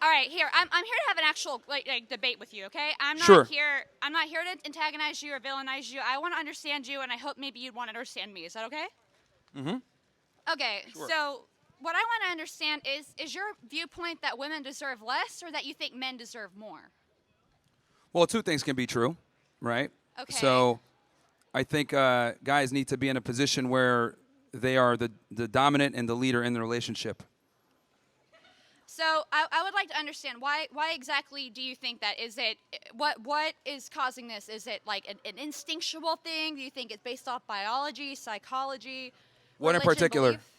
All right, here. I'm here to have an actual like debate with you, okay? Sure. I'm not here to antagonize you or villainize you. I want to understand you, and I hope maybe you'd want to understand me. Is that okay? Mm-hmm. Okay. Sure. So what I want to understand is your viewpoint that women deserve less, or that you think men deserve more? Well, two things can be true, right? Okay. So I think guys need to be in a position where they are the dominant and the leader in the relationship. So I would like to understand why exactly do you think that? Is it what is causing this? Is it like an instinctual thing? Do you think it's based off biology, psychology, What in religion, particular? belief?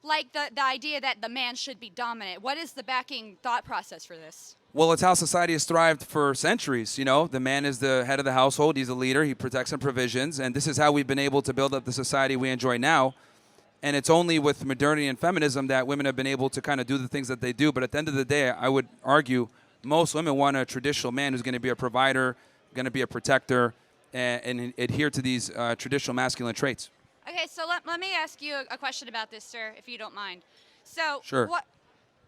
Like the idea that the man should be dominant. What is the backing thought process for this? Well, it's how society has thrived for centuries. You know, the man is the head of the household. He's the leader. He protects and provisions. And this is how we've been able to build up the society we enjoy now. And it's only with modernity and feminism that women have been able to kind of do the things that they do. But at the end of the day, I would argue most women want a traditional man who's going to be a provider, going to be a protector, and adhere to these traditional masculine traits. Okay, so let me ask you a question about this, sir, if you don't mind. So, Sure. what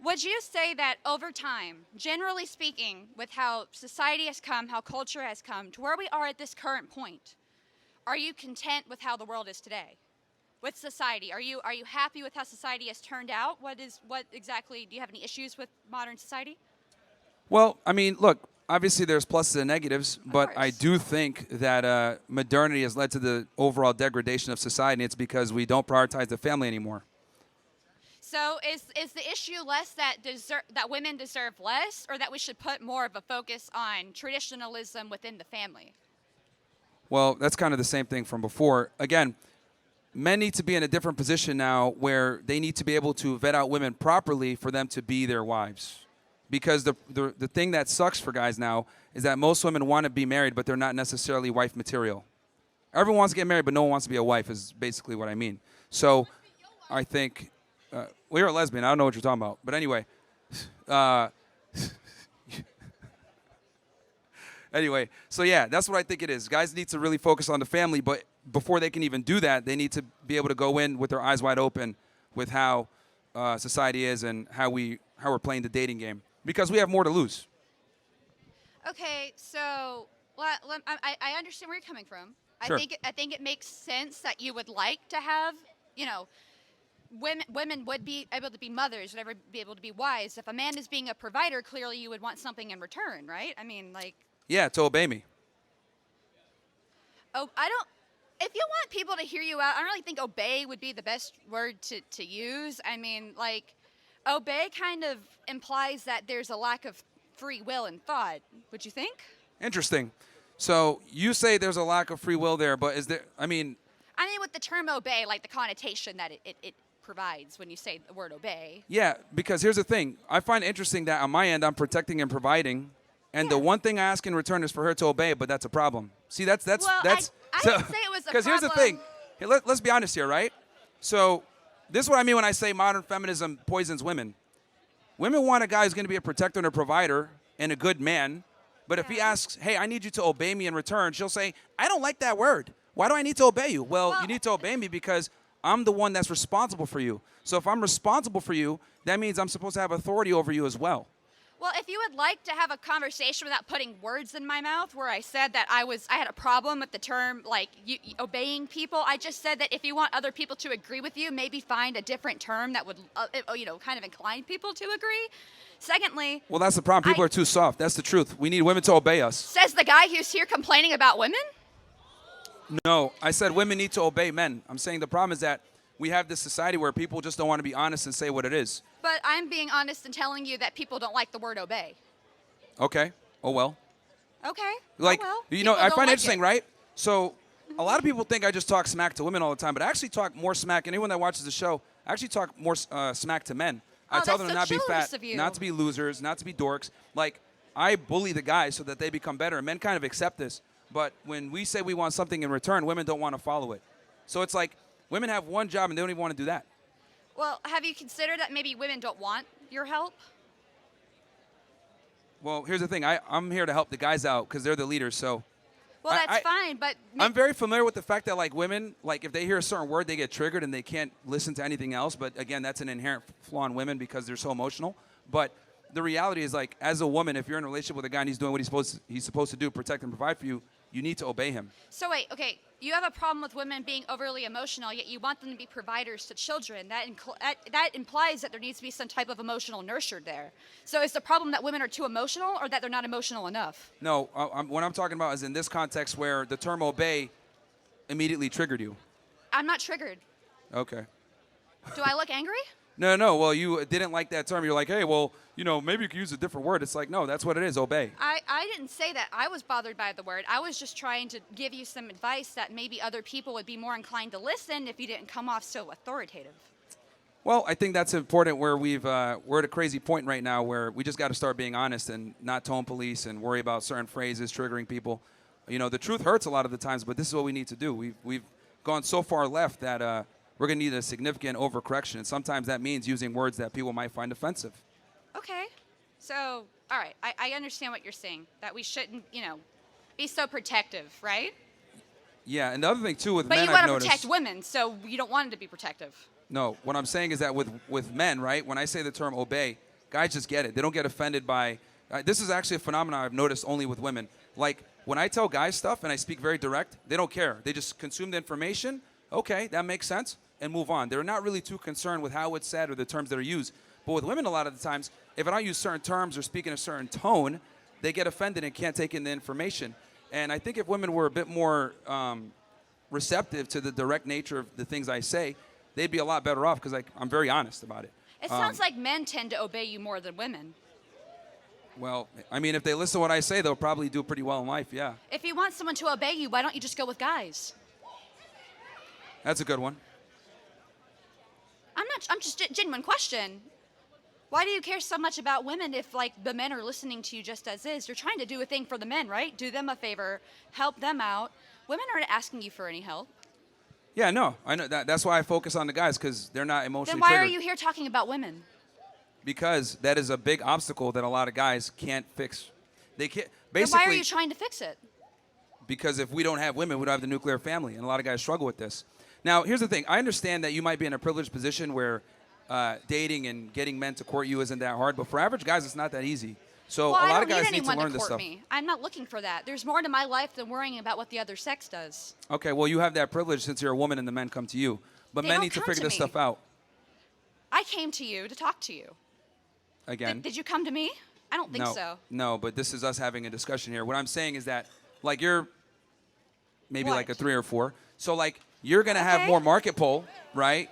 would you say that over time, generally speaking, with how society has come, how culture has come, to where we are at this current point, are you content with how the world is today? With society, are you happy with how society has turned out? What exactly, do you have any issues with modern society? Well, I mean, look, obviously there's pluses and negatives, but I course. do think that modernity has led to the overall degradation of society. And it's because we don't prioritize the family anymore. So is the issue less that that women deserve less, or that we should put more of a focus on traditionalism within the family? Well, that's kind of the same thing from before. Again, men need to be in a different position now where they need to be able to vet out women properly for them to be their wives. Because the thing that sucks for guys now is that most women want to be married, but they're not necessarily wife material. Everyone wants to get married, but no one wants to be a wife is basically what I mean. So I think, well, you're a lesbian. I don't know what you're talking about. But anyway, anyway, so yeah, that's what I think it is. Guys need to really focus on the family, but before they can even do that, they need to be able to go in with their eyes wide open with how society is and how we're playing the dating game, because we have more to lose. Okay, so I understand where you're coming from. Sure. I think it makes sense that you would like to have, you know, women would be able to be mothers, would ever be able to be wives. If a man is being a provider, clearly you would want something in return, right? I mean, like, Yeah, to obey me. oh, I don't. If you want people to hear you out, I don't really think obey would be the best word to use. I mean, like, obey kind of implies that there's a lack of free will and thought. Would you think? Interesting. So you say there's a lack of free will there, but is there, I mean, With the term obey, like the connotation that it provides when you say the word obey. yeah, because here's the thing. I find it interesting that on my end, I'm protecting and providing, and the one thing I ask in return is for her to obey, but that's a problem. See, that's Well, I so, didn't say it was a because here's the problem. thing. Here, let's be honest here, right? So this is what I mean when I say modern feminism poisons women. Women want a guy who's going to be a protector and a provider and a good man, but if he asks, hey, I need you to obey me in return, she'll say, I don't like that word. Why do I need to obey you? Well, you need to obey me because I'm the one that's responsible for you. So if I'm responsible for you, that means I'm supposed to have authority over you as well. Well, if you would like to have a conversation without putting words in my mouth, where I said that I had a problem with the term like obeying people, I just said that if you want other people to agree with you, maybe find a different term that would, kind of incline people to agree. Secondly, Well, that's the problem. People are too soft. That's the truth. We need women to obey us. says the guy who's here complaining about women. No, I said women need to obey men. I'm saying the problem is that we have this society where people just don't want to be honest and say what it is. But I'm being honest and telling you that people don't like the word obey. Okay. Oh, well. Okay. Like, oh well. you know, People I don't find it like interesting, right? So a lot of people think I just talk smack to women all the time, but I actually talk more smack. Anyone that watches the show, I actually talk more smack to men. I tell them to not be fat, not to be losers, not to be dorks. Like, I bully the guys so that they become better. Men kind of accept this. But when we say we want something in return, women don't want to follow it. So it's like women have one job and they don't even want to do that. Well, have you considered that maybe women don't want your help? Well, here's the thing. I'm here to help the guys out because they're the leaders. So Well, that's fine, but I'm very familiar with the fact that, like, women, like, if they hear a certain word, they get triggered and they can't listen to anything else. But, again, that's an inherent flaw in women because they're so emotional. But the reality is, like, as a woman, if you're in a relationship with a guy and he's doing what he's supposed to do, protect and provide for you, you need to obey him. So wait, okay, you have a problem with women being overly emotional, yet you want them to be providers to children. That implies that there needs to be some type of emotional nurture there. So is the problem that women are too emotional, or that they're not emotional enough? No, what I'm talking about is in this context where the term obey immediately triggered you. I'm not triggered. Okay. Do I look angry? No. Well, you didn't like that term. You're like, hey, well, maybe you could use a different word. It's like, no, that's what it is. Obey. I didn't say that I was bothered by the word. I was just trying to give you some advice that maybe other people would be more inclined to listen if you didn't come off so authoritative. Well, I think that's important where we're at a crazy point right now where we just got to start being honest and not tone police and worry about certain phrases triggering people. The truth hurts a lot of the times, but this is what we need to do. We've gone so far left that we're going to need a significant overcorrection. And sometimes that means using words that people might find offensive. Okay. So, all right, I understand what you're saying, that we shouldn't, be so protective, right? Yeah, and the other thing, too, with but men, you want I've to noticed, protect women, so you don't want them to be protective. No, what I'm saying is that with men, right, when I say the term obey, guys just get it. They don't get offended by this is actually a phenomenon I've noticed only with women. Like, when I tell guys stuff and I speak very direct, they don't care. They just consume the information. Okay, that makes sense, and move on. They're not really too concerned with how it's said or the terms that are used. But with women, a lot of the times, if I don't use certain terms or speak in a certain tone, they get offended and can't take in the information. And I think if women were a bit more receptive to the direct nature of the things I say, they'd be a lot better off because I'm very honest about it. It sounds like men tend to obey you more than women. Well, I mean, if they listen to what I say, they'll probably do pretty well in life, yeah. If you want someone to obey you, why don't you just go with guys? That's a good one. I'm just a genuine question. Why do you care so much about women if, like, the men are listening to you just as is? You're trying to do a thing for the men, right? Do them a favor, help them out. Women aren't asking you for any help. Yeah, no, I know that's why I focus on the guys because they're not emotionally Then why triggered. are you here talking about women? Because that is a big obstacle that a lot of guys can't fix. They can't. Then Basically, why are you trying to fix it? Because if we don't have women, we don't have the nuclear family, and a lot of guys struggle with this. Now, here's the thing. I understand that you might be in a privileged position where dating and getting men to court you isn't that hard, but for average guys, it's not that easy. So Well, a lot I of don't guys need need to anyone learn to this court stuff. me. I'm not looking for that. There's more to my life than worrying about what the other sex does. Okay, well, you have that privilege since you're a woman and the men come to you. But They men don't need to come figure to this me. stuff out. I came to you to talk to you. Again. Did you come to me? I don't think no, so. No, but this is us having a discussion here. What I'm saying is that, like, you're maybe What? like a 3 or 4. So, like, you're going to have Okay. more market pull, right,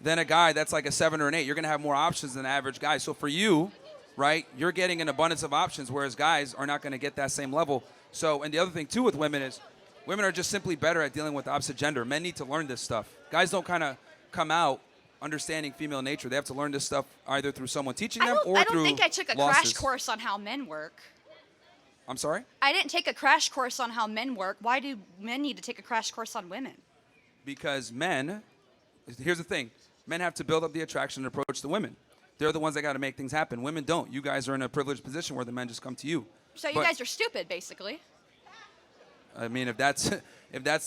than a guy that's like a 7 or an 8. You're going to have more options than the average guy. So for you, right, you're getting an abundance of options, whereas guys are not going to get that same level. So, and the other thing, too, with women is women are just simply better at dealing with the opposite gender. Men need to learn this stuff. Guys don't kind of come out understanding female nature. They have to learn this stuff either through someone teaching them or I through don't think I took a losses. crash course on how men work. I'm sorry? I didn't take a crash course on how men work. Why do men need to take a crash course on women? Because men, here's the thing, men have to build up the attraction and approach the women. They're the ones that got to make things happen. Women don't. You guys are in a privileged position where the men just come to you. So you But, guys are stupid, basically. I mean, if that's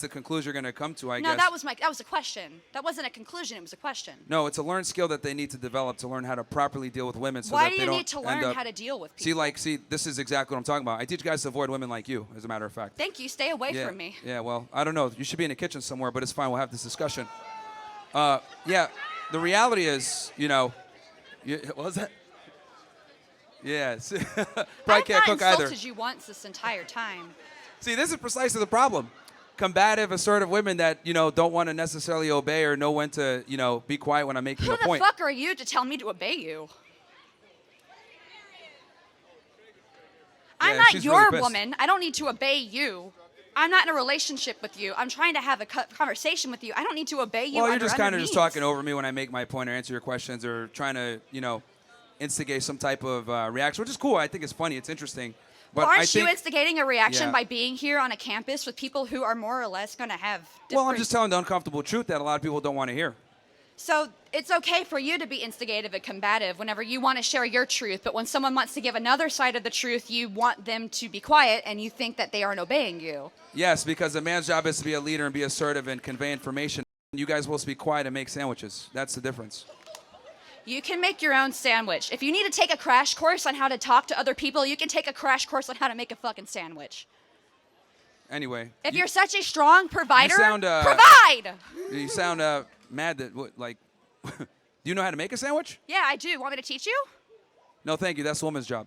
the conclusion you're going to come to, I No, guess. that was a question. That wasn't a conclusion. It was a question. No, it's a learned skill that they need to develop to learn how to properly deal with women. So Why that do they you don't need to end learn up- how to deal with people? See, this is exactly what I'm talking about. I teach guys to avoid women like you, as a matter of fact. Thank you. Stay away Yeah, from me. yeah. Well, I don't know. You should be in the kitchen somewhere, but it's fine. We'll have this discussion. Yeah. The reality is, what was that? Yeah. Probably can't cook I've not either. insulted you once this entire time. See, this is precisely the problem. Combative, assertive women that, don't want to necessarily obey or know when to, be quiet when I'm making Who a the point. fuck are you to tell me to obey you? I'm Yeah, not she's your really pissed. woman. I don't need to obey you. I'm not in a relationship with you. I'm trying to have a conversation with you. I don't need to obey you. Well, you're under just kind of just means. talking over me when I make my point or answer your questions or trying to, instigate some type of reaction, which is cool. I think it's funny. It's interesting. But Well, I aren't think, you instigating a reaction Yeah. by being here on a campus with people who are more or less going to have different... well, I'm just telling the uncomfortable truth that a lot of people don't want to hear. So it's okay for you to be instigative and combative whenever you want to share your truth, but when someone wants to give another side of the truth, you want them to be quiet and you think that they aren't obeying you. Yes, because a man's job is to be a leader and be assertive and convey information. You guys are supposed to be quiet and make sandwiches. That's the difference. You can make your own sandwich. If you need to take a crash course on how to talk to other people, you can take a crash course on how to make a fucking sandwich. Anyway. If you're such a strong provider, provide! provide! You sound mad that, do you know how to make a sandwich? Yeah, I do. Want me to teach you? No, thank you. That's a woman's job.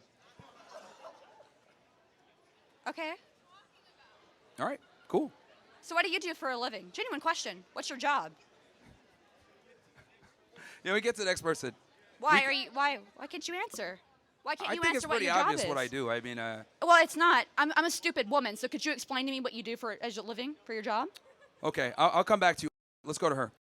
Okay. All right, cool. So what do you do for a living? Genuine question. What's your job? Yeah, we get to the next person. Why can't you answer? Why can't you answer what your job is? I think it's pretty obvious what I do. I mean, well, it's not. I'm a stupid woman, so could you explain to me what you do as a living for your job? Okay, I'll come back to you. Let's go to her.